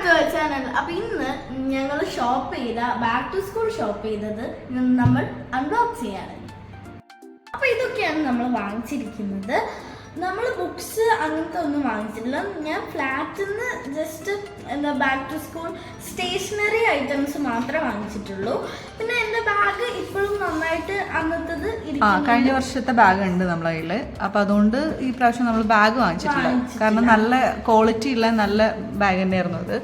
To our channel. അപ്പൊ ഇന്ന് ഞങ്ങൾ ഷോപ്പ് ചെയ്ത ബാക്ക് ടു സ്കൂൾ ഷോപ്പ് ചെയ്തത് നമ്മൾ അൺബോക്സ് ചെയ്യാണ്. അപ്പൊ ഇതൊക്കെയാണ് നമ്മൾ വാങ്ങിച്ചിരിക്കുന്നത്. നമ്മൾ ബുക്സ് അങ്ങനത്തെ ഒന്നും വാങ്ങിച്ചിട്ടില്ല. ഞാൻ ഫ്ലാറ്റിൽ നിന്ന് ജസ്റ്റ് എന്താ back to school stationery items മാത്രമേ വാങ്ങിച്ചിട്ടുള്ളൂ. പിന്നെ എൻ്റെ ബാഗ് ഇപ്പോഴും നന്നായിട്ട് അന്നത്തത് കഴിഞ്ഞ വർഷത്തെ ബാഗ് ഉണ്ട് നമ്മളെ കയ്യില്. അപ്പൊ അതുകൊണ്ട് ഈ പ്രാവശ്യം നമ്മൾ ബാഗ് വാങ്ങിച്ചിട്ടില്ല. കാരണം നല്ല ക്വാളിറ്റി ഉള്ള നല്ല ബാഗ് തന്നെയായിരുന്നു അത്.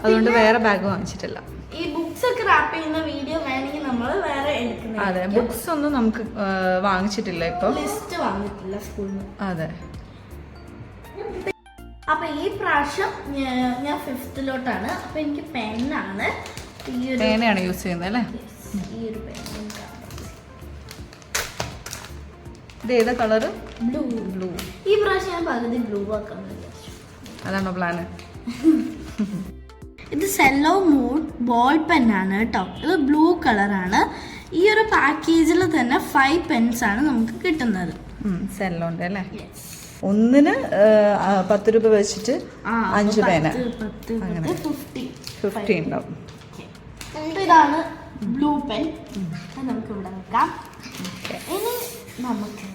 അതുകൊണ്ട് വേറെ ബാഗ് വാങ്ങിച്ചിട്ടില്ല. ഈ ബുക്സ് ഒക്കെ റാപ്പ് ചെയ്യുന്ന വീഡിയോ വേണമെങ്കിൽ നമ്മൾ വേറെ എടുക്കുന്നത്. അതെ, ബുക്സ് ഒന്നും നമുക്ക് വാങ്ങിച്ചിട്ടില്ല. ഇപ്പൊ ലിസ്റ്റ് വന്നിട്ടില്ല സ്കൂളിൽ നിന്ന്. അതെ. അപ്പൊ ഈ പ്രാവശ്യം ഞാൻ ഫിഫ്ത്തിലോട്ടാണ്. അപ്പൊ എനിക്ക് പെന്നാണ്, പേനയാണ് യൂസ് ചെയ്യുന്നത് അല്ലേ? ഈ ഒരു പെൻ. ഇത് ഏതാ കളറ്? ബ്ലൂ. ബ്ലൂ. ഈ പ്രാവശ്യം ഞാൻ പകുതി ബ്ലൂ ആക്കാൻ വിചാരിച്ചു. അതാണോ പ്ലാന്? ഇത് സെല്ലോ മൂഡ് ബോൾ പെന്നാണ് കേട്ടോ. ഇത് ബ്ലൂ കളറാണ്. ഈ ഒരു പാക്കേജിൽ തന്നെ 5 പെൻസ് ആണ് നമുക്ക് കിട്ടുന്നത്. സെല്ലോണ്ട് അല്ലേ? ഒന്നിന് 10 രൂപ വെച്ചിട്ട് 5 പേന, 50 ഉണ്ടാവും. ഇതാണ് ബ്ലൂ പെൻ. നമുക്ക് ഇവിടെ വെക്കാം. ഇനി നമുക്ക്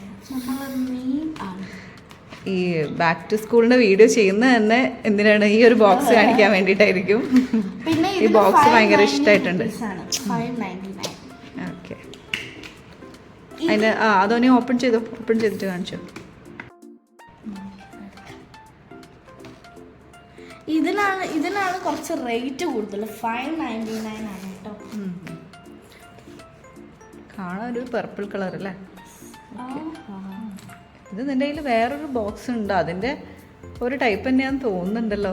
മെയിൻ ആണ് ഈ ബാക്ക് ടു സ്കൂളിന്റെ വീഡിയോ ചെയ്യുന്നത് തന്നെ എന്തിനാണ്? ഈ ഒരു ബോക്സ് കാണിക്കാൻ വേണ്ടിയിട്ടായിരിക്കും. പിന്നെ ഈ ബോക്സ് ഭയങ്കര ഇഷ്ടമായിട്ടുണ്ട്. ഓക്കെ, അതിന്റെ അതോനെ ഓപ്പൺ ചെയ്തിട്ട് കാണിച്ചു. ഇതിനാണ് കുറച്ച് റേറ്റ് കൂടുതൽ. 5.99 ആണ് കേട്ടോ. കാണാൻ ഒരു പർപ്പിൾ കളർ അല്ലേ? ഇത് നിന്റെ കയ്യിൽ വേറൊരു ബോക്സ് ഉണ്ട്, അതിന്റെ ഒരു ടൈപ്പ് തന്നെയാന്ന് തോന്നുന്നുണ്ടല്ലോ.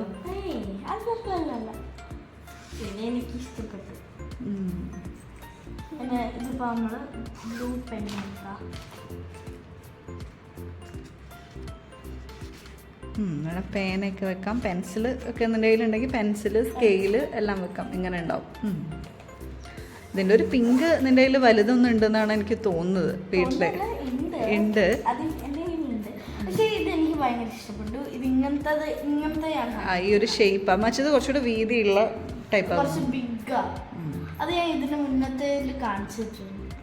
പിന്നെ എനിക്ക് ഇഷ്ടപ്പെട്ടു. പിന്നെ ഇതിപ്പോ നമ്മള് ബ്ലൂ പെൻ ഇവിടെ പേനയൊക്കെ വെക്കാം, പെൻസിൽ ഒക്കെ നിന്റെ കയ്യിലുണ്ടെങ്കിൽ പെൻസിൽ, സ്കെയില് എല്ലാം വെക്കാം. ഇങ്ങനെ ഉണ്ടാവും. ഇതിന്റെ ഒരു പിങ്ക് നിന്റെ കയ്യിൽ വലുതൊന്നും ഉണ്ടെന്നാണ് എനിക്ക് തോന്നുന്നത്. വീട്ടില് ഉണ്ട്. എനിക്ക് ഭയങ്കര ഇഷ്ടപ്പെട്ടു. ഇത് ഇങ്ങനത്തെയാണ്. ഈ ഒരു ഷേപ്പ്. മറ്റത് കുറച്ചുകൂടെ വീതിയുള്ള ടൈപ്പ്, കുറച്ച് ബിഗ്ഗാ. അത് ഞാൻ ഇതിന്റെ മുന്നത്തെ കാണിച്ചിട്ടുണ്ട്.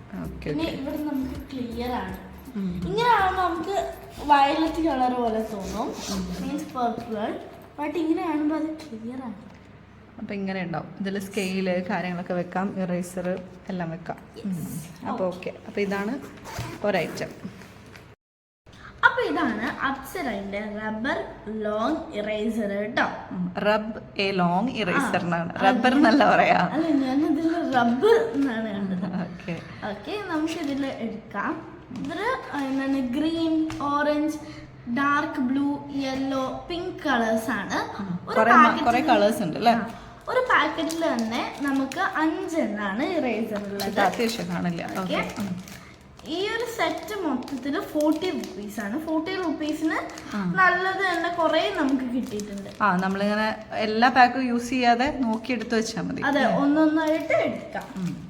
പിന്നെ ഇവിടെ നമുക്ക് ക്ലിയർ ആണ്. ഇങ്ങനെ ആകുമ്പോൾ നമുക്ക് വയലറ്റ് കളർ പോലെ തോന്നും, മീൻസ് പർപ്പിൾ. ബട്ട് ഇങ്ങനെ ആകുമ്പോൾ അത് ക്ലിയർ ആണ്. അപ്പം ഇങ്ങനെ ഉണ്ടാവും. ഇതിൽ സ്കെയില് കാര്യങ്ങളൊക്കെ വെക്കാം, ഇറേസർ എല്ലാം വെക്കാം. അപ്പോൾ ഓക്കെ. അപ്പോൾ ഇതാണ് ഒരൈറ്റം. അപ്പോൾ ഇതാണ് അപ്സരയുടെ റബ്ബർ ലോങ് ഇറേസർ കേട്ടോ. റബ് എ ലോങ് ഇറേസർ എന്നാണ്, റബ്ബർ എന്നല്ല പറയാ. അല്ല, ഞാനിതിൽ റബ്ബർ എന്നാണ് കണ്ടത്. ഓക്കെ, നമുക്ക് ഇതിൽ എടുക്കാം. ഇതില് എന്താണ് green, orange, dark blue, yellow, pink colours ആണ്. കുറെ കളേഴ്സ് ഉണ്ട് അല്ലേ? ഒരു പാക്കറ്റിൽ തന്നെ നമുക്ക് 5 എണ്ണാണ് ഇറേസർ ഉള്ളത്. അത്യാവശ്യം കാണില്ല. ഈ ഒരു സെറ്റ് മൊത്തത്തിൽ 40 റുപ്പീസാണ്. 40 റുപ്പീസിന് നല്ലത് തന്നെ കുറെ നമുക്ക് കിട്ടിയിട്ടുണ്ട്. നമ്മളിങ്ങനെ എല്ലാ പാക്കും യൂസ് ചെയ്യാതെ നോക്കി എടുത്ത് വെച്ചാൽ മതി. അതെ, ഒന്നൊന്നായിട്ട് എടുക്കാം.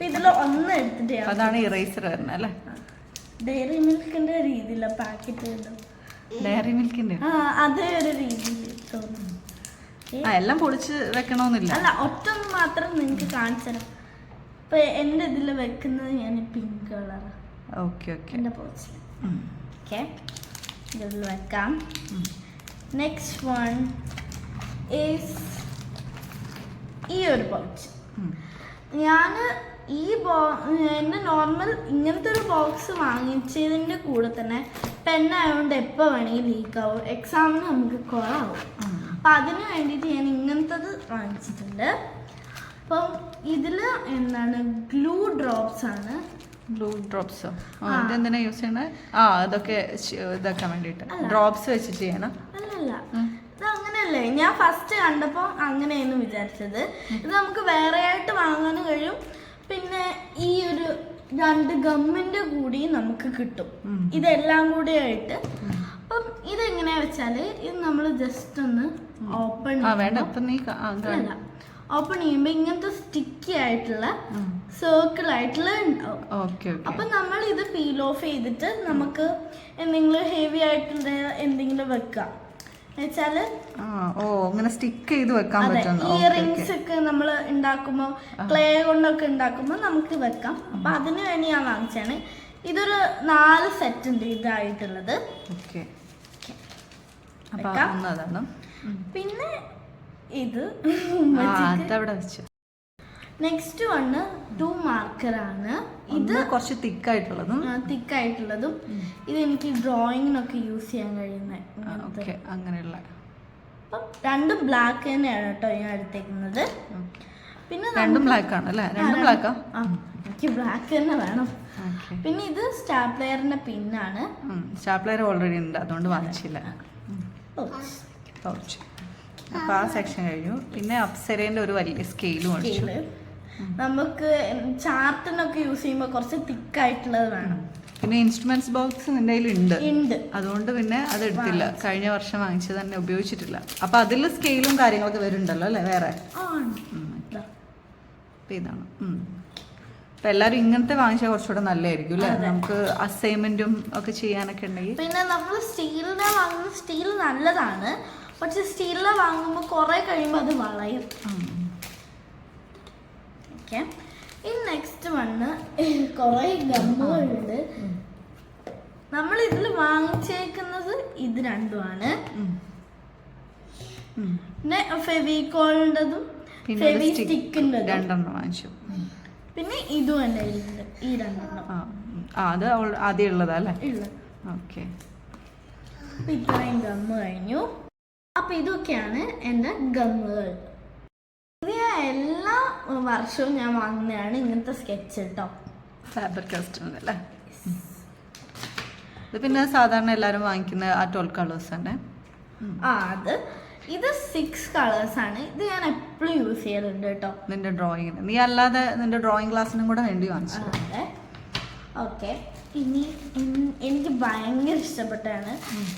ഇതിൽ ഒന്ന് എടുത്തിട്ട് അതാണ് ഇറേസർ വരുന്നത് അല്ലേ? ഡയറി മിൽക്കിന്റെ രീതിയില പാക്കറ്റ്. ഡയറി മിൽക്കിന്റെ അതേ ഒരു രീതിയിൽ തോന്നുന്നു. എല്ലാം പൊളിച്ച് വെക്കണമെന്നില്ല. അല്ല, ഒറ്റൊന്ന് മാത്രം നിങ്ങൾക്ക് കാണിച്ചു തരാം. ഇപ്പൊ എന്റെ ഇതിൽ വെക്കുന്നത് ഞാൻ പിങ്ക് കളർ. എന്റെ പോച്ചിൽ ഇതിൽ വെക്കാം. നെക്സ്റ്റ് വൺ ഈസ് ഈ ഒരു ബോക്സ്. ഞാൻ എൻ്റെ നോർമൽ ഇങ്ങനത്തെ ഒരു ബോക്സ് വാങ്ങിച്ചതിൻ്റെ കൂടെ തന്നെ പെന്നായതുകൊണ്ട് എപ്പോൾ വേണമെങ്കിൽ ലീക്കാവും, എക്സാമിന് നമുക്ക് കുറവാകും. അപ്പം അതിന് വേണ്ടിയിട്ട് ഞാൻ ഇങ്ങനത്തത് വാങ്ങിച്ചിട്ടുണ്ട്. അപ്പം ഇതിൽ എന്താണ് ഗ്ലൂ ഡ്രോപ്സ് ആണ്. ഗ്ലൂ ഡ്രോപ്സോ? ഇതെന്തിനാ യൂസ് ചെയ്യണത്? അതൊക്കെ ഇതാക്കാൻ വേണ്ടിയിട്ട് ഡ്രോപ്സ് വെച്ച് ചെയ്യണം. അല്ലല്ല, ഇത് അങ്ങനെയല്ലേ. ഞാൻ ഫസ്റ്റ് കണ്ടപ്പോൾ അങ്ങനെയായിരുന്നു വിചാരിച്ചത്. ഇത് നമുക്ക് വേറെ ആയിട്ട് വാങ്ങാനും കഴിയും. പിന്നെ ഈ ഒരു 2 ഗമ്മിന്റെ കൂടി നമുക്ക് കിട്ടും, ഇതെല്ലാം കൂടി ആയിട്ട്. അപ്പം ഇതെങ്ങനെയാ വെച്ചാല് ഇത് നമ്മൾ ജസ്റ്റ് ഒന്ന് ഓപ്പൺ ചെയ്യുമ്പോൾ ഇങ്ങനത്തെ സ്റ്റിക്കി ആയിട്ടുള്ള സർക്കിൾ ആയിട്ടുള്ള ഉണ്ടാവും. അപ്പൊ നമ്മൾ ഇത് പീൽ ഓഫ് ചെയ്തിട്ട് നമുക്ക് എന്തെങ്കിലും ഹെവി ആയിട്ടുള്ള എന്തെങ്കിലും വെക്കാം. എന്നുവെച്ചാല് ഓ അങ്ങനെ സ്റ്റിക്ക് ചെയ്ത് വെക്കാൻ പറ്റുന്നു. ഇയറിങ്സ് ഒക്കെ നമ്മൾ ഉണ്ടാക്കുമ്പോ ക്ലേ കൊണ്ടൊക്കെ ഉണ്ടാക്കുമ്പോ നമുക്ക് വെക്കാം. അപ്പൊ അതിന് വേണ്ടി ഞാൻ വാങ്ങിച്ചാണ്. ഇതൊരു 4 സെറ്റ് ഉണ്ട് ഇതായിട്ടുള്ളത്. പിന്നെ ഇത് നെക്സ്റ്റ് വണ് 2 മാർക്കറാണ്. ഇത് കുറച്ച് തിക്കായിട്ടുള്ളതും ഇത് എനിക്ക് ഡ്രോയിങ്ങിനൊക്കെ യൂസ് ചെയ്യാൻ കഴിയുന്ന അങ്ങനെയുള്ള. അപ്പം 2 ബ്ലാക്ക് തന്നെയാണ് കേട്ടോ ഞാൻ എടുത്തേക്കുന്നത്. പിന്നെ രണ്ടും ബ്ലാക്ക് ആണ് അല്ലേ? എനിക്ക് ബ്ലാക്ക് തന്നെ വേണം. പിന്നെ ഇത് സ്റ്റാപ്ലെയറിന്റെ പിന്നാണ്. സ്റ്റാപ്ലെയർ ഓൾറെഡി ഉണ്ട്, അതുകൊണ്ട് വാങ്ങിച്ചില്ല. അപ്പൊ ആ സെക്ഷൻ കഴിഞ്ഞു. പിന്നെ അപ്സരേന്റെ ഒരു വലിയ സ്കെയിലും ഉണ്ട്. നമുക്ക് ചാർട്ടിനൊക്കെ യൂസ് ചെയ്യുമ്പോൾ കുറച്ച് തിക്കായിട്ടുള്ളത് വേണം. പിന്നെ ഇൻസ്ട്രുമെന്റ്സ് ബോക്സ് നിന്റെ ഉണ്ട്, അതുകൊണ്ട് പിന്നെ അത് എടുത്തില്ല. കഴിഞ്ഞ വർഷം വാങ്ങിച്ചത് തന്നെ ഉപയോഗിച്ചിട്ടില്ല. അപ്പൊ അതിൽ സ്കെയിലും കാര്യങ്ങളൊക്കെ വരുന്നുണ്ടല്ലോ അല്ലേ വേറെ? ഇതാണ്. അപ്പൊ എല്ലാരും ഇങ്ങനത്തെ വാങ്ങിച്ചാൽ കുറച്ചുകൂടെ നല്ലതായിരിക്കും അല്ലേ? നമുക്ക് അസൈൻമെന്റും ഒക്കെ ചെയ്യാനൊക്കെ ഉണ്ടെങ്കിൽ. പിന്നെ നമ്മൾ സ്റ്റീലിനെ വാങ്ങുന്ന സ്റ്റീൽ നല്ലതാണ്, പക്ഷെ സ്റ്റീലിനെ വാങ്ങുമ്പോൾ കുറെ കഴിയുമ്പോൾ അത് വളയും. ഈ നെക്സ്റ്റ് വണ് കുറെ ഗമ്മുകളുണ്ട്. നമ്മൾ ഇതിൽ വാങ്ങിച്ചേക്കുന്നത് ഇത് രണ്ടുമാണ്. പിന്നെ ഫെവിക്കോളിൻ്റെതും ഫെവി സ്റ്റിക്കിൻ്റെതും 2 വാങ്ങിച്ചു. പിന്നെ ഇതും എൻ്റെ ഈ 2 അത് ആദ്യം ഉള്ളതാ അല്ലേ? ഓക്കെ. ഇത്രയും ഗമ്മ് കഴിഞ്ഞു. അപ്പൊ ഇതൊക്കെയാണ് എൻ്റെ ഗമ്മുകൾ. ഇത് ഞാൻ എല്ലാ വർഷവും ഞാൻ വാങ്ങുന്നതാണ് ഇങ്ങനത്തെ സ്കെച്ച് കേട്ടോ. ഫാബർ കാസ്റ്റൽ അല്ലേ? ഇത് പിന്നെ സാധാരണ എല്ലാരും വാങ്ങിക്കുന്ന ആ 12 കളേഴ്സ് തന്നെ. ഇത് 6 കളേഴ്സ് ആണ്. ഇത് ഞാൻ എപ്പോഴും യൂസ് ചെയ്യലുണ്ട് കേട്ടോ. നിന്റെ ഡ്രോയിങ്ങിന് നീ അല്ലാതെ നിന്റെ ഡ്രോയിങ് ക്ലാസ്സിനും കൂടെ വേണ്ടി വാങ്ങിച്ചു. ഓക്കെ. ഇനി എനിക്ക് ഭയങ്കര ഇഷ്ടപ്പെട്ടാണ്.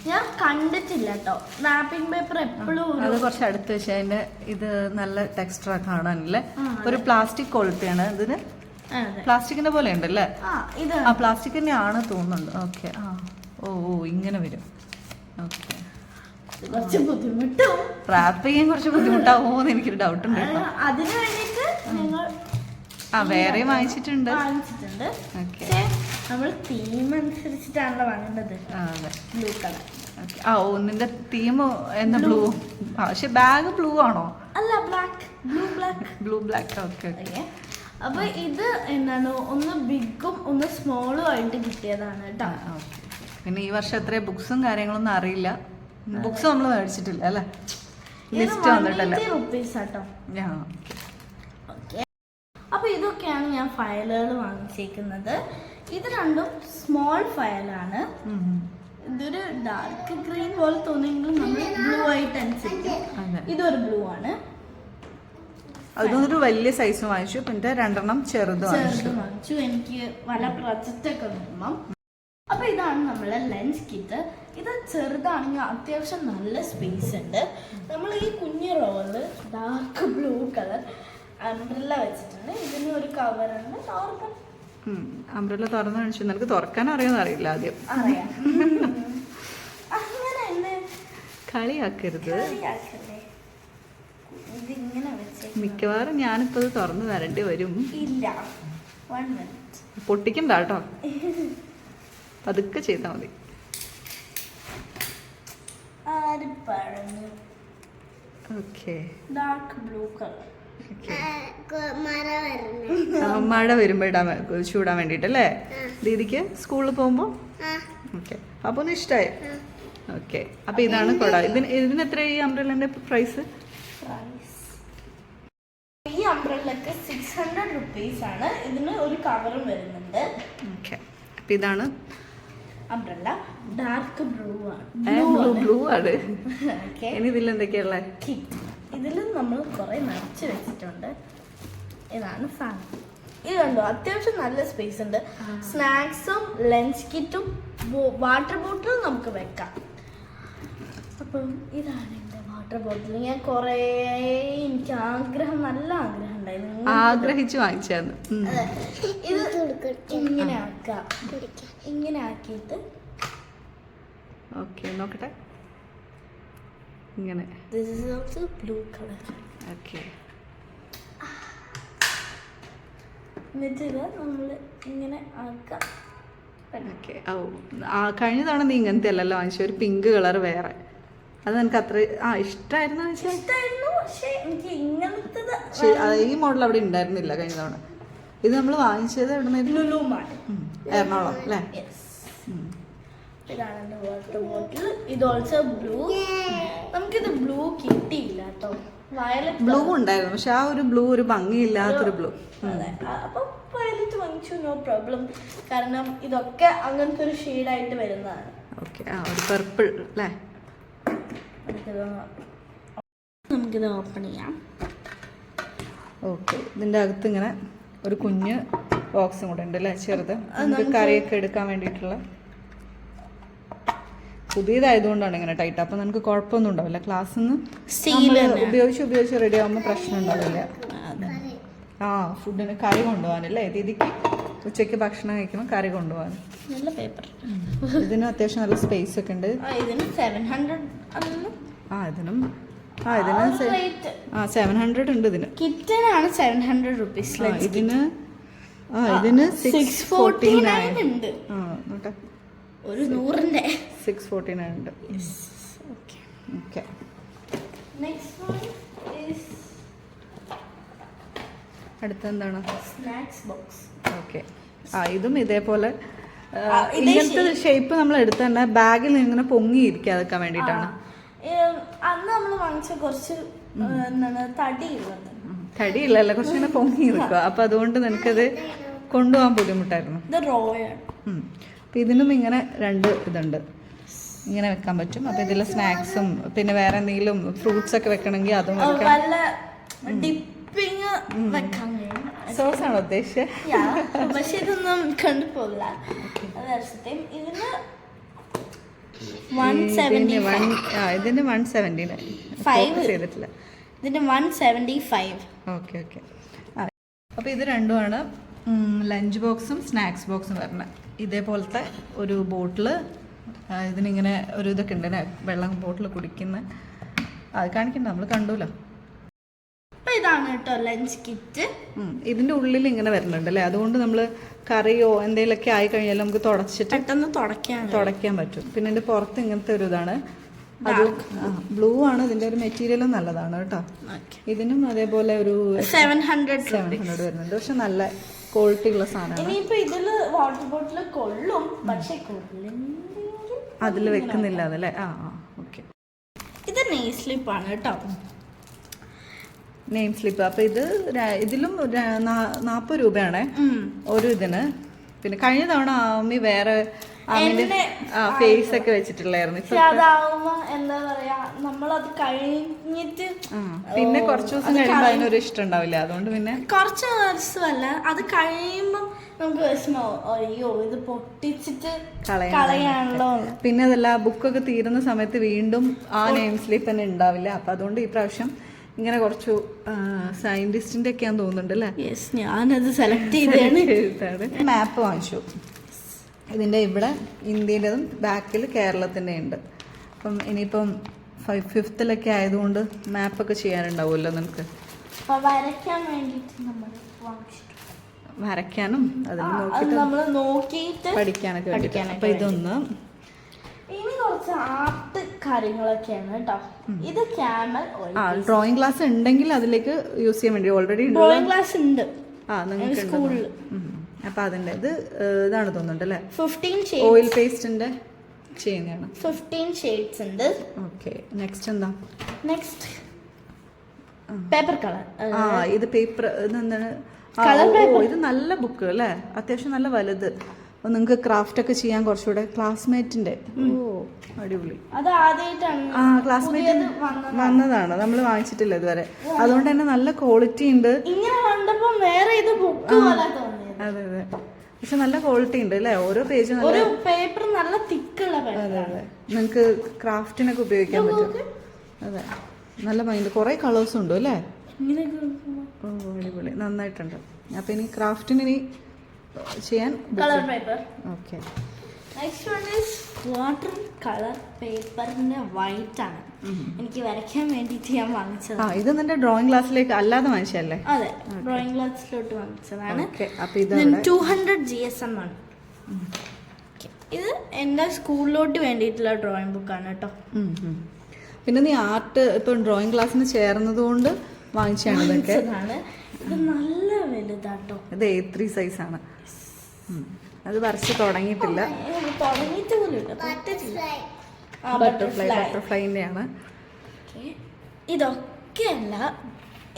ഞാൻ കണ്ടിട്ടില്ല കേട്ടോ റാപ്പിംഗ് പേപ്പർ എപ്പോഴും. അത് കുറച്ച് അടുത്ത് വെച്ച് അതിന്റെ ഇത് നല്ല ടെക്സ്ചർ കാണാനല്ലേ. ഒരു പ്ലാസ്റ്റിക് ക്വാളിറ്റിയാണ് ഇതിന്. പ്ലാസ്റ്റിക്കിന്റെ പോലെ ഉണ്ടല്ലേ? പ്ലാസ്റ്റിക് തന്നെയാണ് തോന്നുന്നുണ്ട്. ഓക്കെ. ഇങ്ങനെ വരും. ഓക്കെ. കുറച്ച് ബുദ്ധിമുട്ടാവും, റാപ്പ് ചെയ്യാൻ കുറച്ച് ബുദ്ധിമുട്ടാവുമോന്ന് എനിക്കൊരു ഡൗട്ട് ഉണ്ട്. അതിന് വേണ്ടിട്ട് ഞങ്ങൾ വേറെ വാങ്ങിച്ചിട്ടുണ്ട്. നമ്മൾ തീം അനുസരിച്ചിട്ടാണല്ലോ വാങ്ങേണ്ടത്. Blue colour. നിന്റെ തീം എന്താ? ബ്ലൂ. പക്ഷെ ബാഗ് ബ്ലൂ ആണോ? അല്ല, ബ്ലാക്ക്. Blue black. ഓക്കെ. അപ്പൊ ഇത് എന്താണ്, ഒന്ന് ബിഗും ഒന്ന് സ്മോളും ആയിട്ട് കിട്ടിയതാണ് കേട്ടോ. പിന്നെ ഈ വർഷം എത്ര ബുക്സും കാര്യങ്ങളൊന്നും അറിയില്ല. ബുക്സ് നമ്മൾ മേടിച്ചിട്ടില്ല അല്ലേ? ലിസ്റ്റ് വന്നിട്ടല്ലേ? അപ്പൊ ഇതൊക്കെയാണ് ഞാൻ ഫയലുകൾ വാങ്ങിച്ചേക്കുന്നത്. ഇത് രണ്ടും സ്മോൾ ഫയലാണ്. ഇതൊരു ഡാർക്ക് ഗ്രീൻ പോലെ തോന്നിയെങ്കിലും നമ്മൾ ബ്ലൂ ആയിട്ട് അനുസരിക്കും. ഇതൊരു ബ്ലൂ ആണ്. അതൊരു വലിയ സൈസ് വാങ്ങിച്ചു. പിന്നെ 2 ചെറുത് വാങ്ങിച്ചു. എനിക്ക് വല്ല പ്രൊജക്റ്റ് ഒക്കെ വരുമ്പം. അപ്പൊ ഇതാണ് നമ്മളെ ലഞ്ച് കിറ്റ്. ഇത് ചെറുതാണെങ്കിൽ അത്യാവശ്യം നല്ല സ്പേസ് ഉണ്ട്. നമ്മൾ ഈ കുഞ്ഞു roll dark blue colour umbrella വെച്ചിട്ടുണ്ട്. ഇതിന് ഒരു കവറുണ്ട്. അംബ്രല്ല തുറന്നു കാണിച്ചു. നിനക്ക് തുറക്കാൻ അറിയാമെന്ന് അറിയില്ല. ആദ്യം അറിയാം. അങ്ങനെ എന്നെ കളിയാക്കരുത്. ഇതിങ്ങനെ വെച്ച് മിക്കവാറും ഞാനിപ്പോ ഇത് തുറന്നു തരേണ്ടി വരും. ഇല്ല, 1 minute. പൊട്ടിക്കണ്ട കേട്ടോ, പതുക്കെ ചെയ്താൽ മതി. Dark blue colour. മഴ വരുമ്പോ ചൂടാൻ വേണ്ടിട്ടല്ലേ ദീദിക്ക് സ്കൂളിൽ പോകുമ്പോ? ഓക്കെ. അപ്പൊ ഒന്ന് ഇഷ്ടായി. ഓക്കെ. അപ്പൊ ഇതാണ് കൊട. ഇതിന് എത്ര ഈ അംബ്രല്ലന്റെ പ്രൈസ്? ഈ അംബ്രല്ലക്ക് 600 rupees ആണ്. ഇതിന് ഒരു കവറും വരുന്നുണ്ട്. ഓക്കെ. അപ്പൊ ഇതാണ് അംബ്രല്ല. ഡാർക്ക് ബ്ലൂ ആണ്. ഇനി ഇതിൽ എന്തൊക്കെയുള്ള? ഇതിൽ നമ്മൾ കുറെ നിറച്ച് വെച്ചിട്ടുണ്ട്. ഇതാണ് സാധനം. ഇത് കണ്ടോ, അത്യാവശ്യം നല്ല സ്പേസ് ഉണ്ട്. സ്നാക്സും ലഞ്ച് കിറ്റും വാട്ടർ ബോട്ടിലും നമുക്ക് വെക്കാം. അപ്പം ഇതാണ് എൻ്റെ വാട്ടർ ബോട്ടിൽ. ഞാൻ കുറേ എനിക്ക് നല്ല ആഗ്രഹം ഉണ്ടായിരുന്നു, ആഗ്രഹിച്ചു വാങ്ങിച്ചാണ്. ഇത് ഇങ്ങനെ ആക്കാം. ഇങ്ങനെ ആക്കിയിട്ട് ഓക്കെ നോക്കട്ടെ. ഇങ്ങനെ. This is also blue color. Okay. എന്നിട്ട് ഇത് നമ്മൾ ഇങ്ങനെ ആക്കാം. ഓക്കെ. ഓ, കഴിഞ്ഞ തവണ നീ ഇങ്ങനത്തെ അല്ലല്ലോ വാങ്ങിച്ച, ഒരു പിങ്ക് കളർ വേറെ. അത് എനിക്ക് അത്ര ഇഷ്ടമായിരുന്നു. ഇഷ്ടമായിരുന്നു, പക്ഷേ എനിക്ക് ഇങ്ങനത്തെ ഈ മോഡൽ അവിടെ ഉണ്ടായിരുന്നില്ല കഴിഞ്ഞ തവണ. ഇത് നമ്മൾ വാങ്ങിച്ചത് എവിടെ നിന്ന്? ലുലു മാൾ, എറണാകുളം അല്ലേ? ഇതാണ് എൻ്റെ വാട്ടർ ബോട്ടിൽ. ഇത് ഓൾസോ ബ്ലൂ. നമുക്കിത് ബ്ലൂ കിട്ടിയില്ല കേട്ടോ. വയലറ്റ് ബ്ലൂ ഉണ്ടായിരുന്നു, പക്ഷെ ആ ഒരു ബ്ലൂ ഒരു ഭംഗിയില്ലാത്തൊരു ബ്ലൂ. അതെ, അപ്പം വയലറ്റ് വാങ്ങിച്ചു, നോ പ്രോബ്ലം. കാരണം ഇതൊക്കെ അങ്ങനത്തെ ഒരു ഷെയ്ഡായിട്ട് വരുന്നതാണ്. ഓക്കെ. ആ ഒരു പർപ്പിൾ അല്ലേ? നമുക്കിത് ഓപ്പൺ ചെയ്യാം. ഓക്കെ. ഇതിൻ്റെ അകത്ത് ഇങ്ങനെ ഒരു കുഞ്ഞ് ബോക്സും കൂടെ ഉണ്ട് അല്ലേ, ചെറുത്. നമുക്ക് കറിയൊക്കെ എടുക്കാൻ വേണ്ടിയിട്ടുള്ള. പുതിയതായതുകൊണ്ടാണ് ഇങ്ങനെ ടൈറ്റ്. അപ്പം നമുക്ക് കുഴപ്പമൊന്നും ഉണ്ടാവില്ല. ക്ലാസ്സിൽ നിന്ന് ഉപയോഗിച്ച് റെഡി ആകുമ്പോൾ പ്രശ്നം ഉണ്ടാവില്ല. ആ, ഫുഡിന് കറി കൊണ്ടുപോകാനല്ലേ ദീദിക്ക്? ഉച്ചയ്ക്ക് ഭക്ഷണം കഴിക്കുമ്പോൾ കറി കൊണ്ടുപോകാൻ. നല്ല പേപ്പർ. ഇതിനും അത്യാവശ്യം നല്ല സ്പേസ് ഒക്കെ ഉണ്ട്. ഇതിന് 700 ഇതിനും 700 ഉണ്ട് ഇതിന്. കിറ്റനാണ് 700 rupees. ഇതിന് 649 ഉണ്ട്. ഒരു 100ന്റെ 649 ഉണ്ട്. ഓക്കെ. നെക്സ്റ്റ് വൺ ഈസ് അടുത്ത എന്താണ്? Snacks box. ഓക്കെ. ഇതും ഇതേപോലെ ഇങ്ങനത്തെ ഷേപ്പ് നമ്മൾ എടുത്ത് തന്നെ ബാഗിൽ ഇങ്ങനെ പൊങ്ങിയിരിക്കാതിരിക്കാൻ വേണ്ടിയിട്ടാണ്. അന്ന് നമ്മൾ വാങ്ങിച്ച കുറച്ച് തടിയില്ലല്ലോ, കുറച്ച് ഇങ്ങനെ പൊങ്ങി നിൽക്കുക. അപ്പൊ അതുകൊണ്ട് നിനക്കത് കൊണ്ടുപോകാൻ ബുദ്ധിമുട്ടായിരുന്നു. ഇത് റോയാണ്. അപ്പൊ ഇതിനും ഇങ്ങനെ 2 ഇതുണ്ട്, ഇങ്ങനെ വെക്കാൻ പറ്റും. അപ്പൊ ഇതിൽ സ്നാക്സും പിന്നെ വേറെ എന്തെങ്കിലും ഫ്രൂട്ട്സ് ഒക്കെ വെക്കണമെങ്കിൽ അതും സോസ് ആണോ ഉദ്ദേശിച്ചത്? പക്ഷെ ഇതൊന്നും കൊണ്ടുപോകില്ല. ഇതിന് 175. ഇതിന് 175. ഓക്കെ. അപ്പോൾ ഇത് രണ്ടുമാണ് ലഞ്ച് ബോക്സും സ്നാക്സ് ബോക്സും വരണത്. ഇതേപോലത്തെ ഒരു ബോട്ടിൽ, ഇതിനിങ്ങനെ ഒരു ഇതൊക്കെ ഉണ്ട്, വെള്ളം ബോട്ടിൽ കുടിക്കുന്ന. അത് കാണിക്കണ്ട, നമ്മൾ കണ്ടല്ലോ. അപ്പോൾ ഇതാണ് കേട്ടോ ലഞ്ച് കിറ്റ്. ഇതിൻ്റെ ഉള്ളിൽ ഇങ്ങനെ വരുന്നുണ്ട് അല്ലേ? അതുകൊണ്ട് നമ്മൾ കറിയോ എന്തെങ്കിലുമൊക്കെ ആയി കഴിഞ്ഞാൽ നമുക്ക് പെട്ടെന്ന് തുടയ്ക്കാൻ പറ്റും. പിന്നെ ഇതിൻ്റെ പുറത്ത് ഇങ്ങനത്തെ ഒരു ഇതാണ്. അത് ബ്ലൂ ആണ്. ഇതിൻ്റെ ഒരു മെറ്റീരിയലും നല്ലതാണ് കേട്ടോ. ഇതിനും അതേപോലെ ഒരു 700 വരുന്നുണ്ട്. പക്ഷെ നല്ല ക്വാളിറ്റി ഉള്ള സാധനമാണ്. ഇനിയിപ്പോൾ ഇതിൽ വാട്ടർ ബോട്ടിൽ കൊള്ളും, പക്ഷേ അതിൽ വെക്കുന്നില്ല അതല്ലേ? ഓക്കെ. ഇത് നെയിം സ്ലിപ്പാണ് കേട്ടോ. Name slip. അപ്പൊ ഇതിലും 40 രൂപയാണ് ഒരു ഇതിന്. പിന്നെ കഴിഞ്ഞ തവണ ആമി വേറെ ഫേസ് ഒക്കെ വെച്ചിട്ടുള്ളായിരുന്നു. എന്താ പറയാ, നമ്മളത് കഴിഞ്ഞിട്ട് പിന്നെ കുറച്ച് ദിവസം കഴിയുമ്പോൾ അതിനൊരു ഇഷ്ടം ഉണ്ടാവില്ല. അതുകൊണ്ട് പിന്നെ കുറച്ച് ദിവസമല്ല, അത് കഴിയുമ്പോൾ നമുക്ക് വിഷമോ, അയ്യോ ഇത് പൊട്ടിച്ചിട്ട് കളയാണല്ലോ. പിന്നെ അതല്ല, ബുക്കൊക്കെ തീരുന്ന സമയത്ത് വീണ്ടും ആ നെയിം സ്ലിപ്പ് തന്നെ ഉണ്ടാവില്ല. അപ്പൊ അതുകൊണ്ട് ഈ പ്രാവശ്യം ഇങ്ങനെ കുറച്ചു സയന്റിസ്റ്റിന്റെ ഒക്കെയാന്ന് തോന്നുന്നുണ്ട് അല്ലേ? ഞാനത് സെലക്ട് ചെയ്താണ്. മാപ്പ് വാങ്ങിച്ചു. ഇതിൻ്റെ ഇവിടെ ഇന്ത്യൻ്റെതും ബാക്കിൽ കേരളത്തിൻ്റെ ഉണ്ട്. അപ്പം ഇനിയിപ്പം 5th ആയതുകൊണ്ട് മാപ്പൊക്കെ ചെയ്യാനുണ്ടാവുമല്ലോ നിനക്ക്. വരയ്ക്കാനും അതിൽ നോക്കിയിട്ട് പഠിക്കാനൊക്കെ വേണ്ടിയിട്ടാണ്. അപ്പം ഇതൊന്ന് ഇനി കുറച്ച് ആർട്ട് കാര്യങ്ങളൊക്കെയാണ് കേട്ടോ. ഇത് ക്യാമൽ ഡ്രോയിങ് ക്ലാസ് ഉണ്ടെങ്കിൽ അതിലേക്ക് യൂസ് ചെയ്യാൻ വേണ്ടി ഓൾറെഡി ഡ്രോയിങ് ക്ലാസ് ഉണ്ട് നിങ്ങൾക്ക് സ്കൂളിൽ. അപ്പൊ അതിന്റെ ഇതാണ് തോന്നുന്നുണ്ട് അല്ലേ? 15 ഓയിൽ പേസ്റ്റിന്റെ ചെയ്യുന്നതാണ്. 15 ഷെയ്ഡ്സ് ഉണ്ട്. ഓക്കെ. നെക്സ്റ്റ് എന്താ? Next paper colour. ഇത് പേപ്പർ എന്താണ്? ഇത് നല്ല ബുക്ക് അല്ലേ? അത്യാവശ്യം നല്ല വലുത്. അപ്പൊ നിങ്ങൾക്ക് ക്രാഫ്റ്റ് ഒക്കെ ചെയ്യാൻ കുറച്ചുകൂടെ. ക്ലാസ്മേറ്റിന്റെ അടിപൊളി. അത് ആദ്യമായിട്ടാണ് ക്ലാസ്മേറ്റ് വന്നതാണ്, നമ്മൾ വാങ്ങിച്ചിട്ടില്ല ഇതുവരെ. അതുകൊണ്ട് തന്നെ നല്ല ക്വാളിറ്റി ഉണ്ട്. ഇങ്ങനെ കണ്ടപ്പോ വേറെ ഇത് ബുക്ക് പോലെ തോന്നി. അതെ. പക്ഷെ നല്ല ക്വാളിറ്റി ഉണ്ട് അല്ലേ? ഓരോ പേജും ഒരു പേപ്പർ നല്ല തിക്കുള്ള പേപ്പർ. അതെ. നിങ്ങൾക്ക് ക്രാഫ്റ്റിനൊക്കെ ഉപയോഗിക്കാൻ പറ്റും. അതെ, നല്ല മൈൻഡ്. കുറെ കളേഴ്സ് ഉണ്ട് അല്ലേ? അടിപൊളി, നന്നായിട്ടുണ്ട്. അപ്പൊ ഇനി ക്രാഫ്റ്റിന് ഇനി ചെയ്യാൻ colour paper. Okay. Next one is water colour പേപ്പറിന്റെ വൈറ്റ് ആണ്. എനിക്ക് വരയ്ക്കാൻ വേണ്ടിയിട്ട് ഞാൻ വാങ്ങിച്ചത്. ആ ഇത് നിന്റെ ഡ്രോയിങ് ക്ലാസ്സിലേക്ക് അല്ലാതെ വാങ്ങിച്ചല്ലേ? അതെ, ഡ്രോയിങ് ക്ലാസ്സിലോട്ട് വാങ്ങിച്ചതാണ്. അപ്പൊ ഇത് 200 GSM ആണ്. ഇത് എൻ്റെ സ്കൂളിലോട്ട് വേണ്ടിയിട്ടുള്ള ഡ്രോയിങ് ബുക്കാണ് കേട്ടോ. പിന്നെ നീ ആർട്ട് ഇപ്പം ഡ്രോയിങ് ക്ലാസ്സിന് ചേർന്നത് കൊണ്ട് വാങ്ങിച്ചാണ് ഇതൊക്കെ. ഇത് നല്ല വലുതാട്ടോ. ഇത് A3 സൈസാണ്. അത് വരച്ച് തുടങ്ങിയിട്ടില്ല. തുടങ്ങിയിട്ട് പോലും ബട്ടർഫ്ലൈൻ്റെ ആണ്. ഇതൊക്കെയല്ല,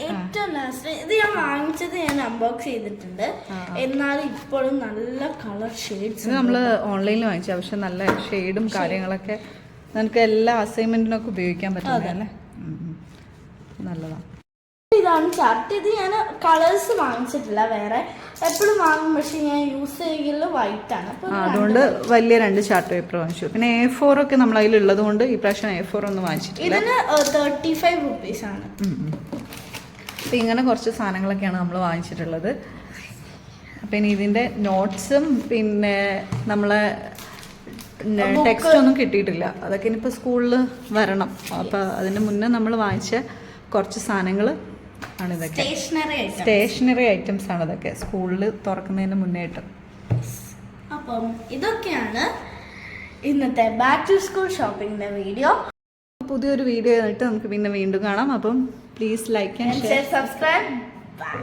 ഏറ്റവും ലാസ്റ്റ് ഇത് ഞാൻ വാങ്ങിച്ചത് ഞാൻ അൺബോക്സ് ചെയ്തിട്ടുണ്ട്. എന്നാൽ ഇപ്പോഴും നല്ല കളർ ഷെയ്ഡ്സ് നമ്മൾ ഓൺലൈനിൽ വാങ്ങിച്ച പക്ഷെ നല്ല ഷെയ്ഡും കാര്യങ്ങളൊക്കെ നമുക്ക് എല്ലാ അസൈൻമെന്റിനൊക്കെ ഉപയോഗിക്കാൻ പറ്റുന്നതല്ലേ. നല്ലതാണ്. ഇതാണ് ചാർട്ട്. ഇത് ഞാൻ കളേഴ്സ് വാങ്ങിച്ചിട്ടില്ല, വേറെ എപ്പോഴും വാങ്ങും, പക്ഷെ ഞാൻ യൂസ് ചെയ്യല് വൈറ്റ് ആണ്. അതുകൊണ്ട് വലിയ 2 ചാർട്ട് പേപ്പർ വാങ്ങിച്ചു. പിന്നെ A4 ഒക്കെ നമ്മൾ അതിലുള്ളത് കൊണ്ട് ഈ പ്രാവശ്യം A4 ഒന്നും വാങ്ങിച്ചിട്ടില്ല. ഇതിന് 35 rupees ആണ്. അപ്പം ഇങ്ങനെ കുറച്ച് സാധനങ്ങളൊക്കെയാണ് നമ്മൾ വാങ്ങിച്ചിട്ടുള്ളത്. അപ്പം ഇനി ഇതിൻ്റെ നോട്ട്സും പിന്നെ നമ്മളെ ടെക്സ്റ്റ് ഒന്നും കിട്ടിയിട്ടില്ല. അതൊക്കെ ഇനിയിപ്പോൾ സ്കൂളിൽ വരണം. അപ്പം അതിന് മുന്നേ നമ്മൾ വാങ്ങിച്ച കുറച്ച് സാധനങ്ങൾ ആണ് ഇതൊക്കെ. സ്റ്റേഷനറി ഐറ്റംസ് ആണ് ഇതൊക്കെ സ്കൂളിൽ തുറക്കുന്നതിന് മുന്നേയിട്ട്. അപ്പം ഇതൊക്കെയാണ് ഇന്നത്തെ ബാക്ക് ടു സ്കൂൾ ഷോപ്പിംഗിന്റെ വീഡിയോ. പുതിയൊരു വീഡിയോ ആയിട്ട് നമുക്ക് പിന്നെ വീണ്ടും കാണാം. അപ്പം please like and share, subscribe. By.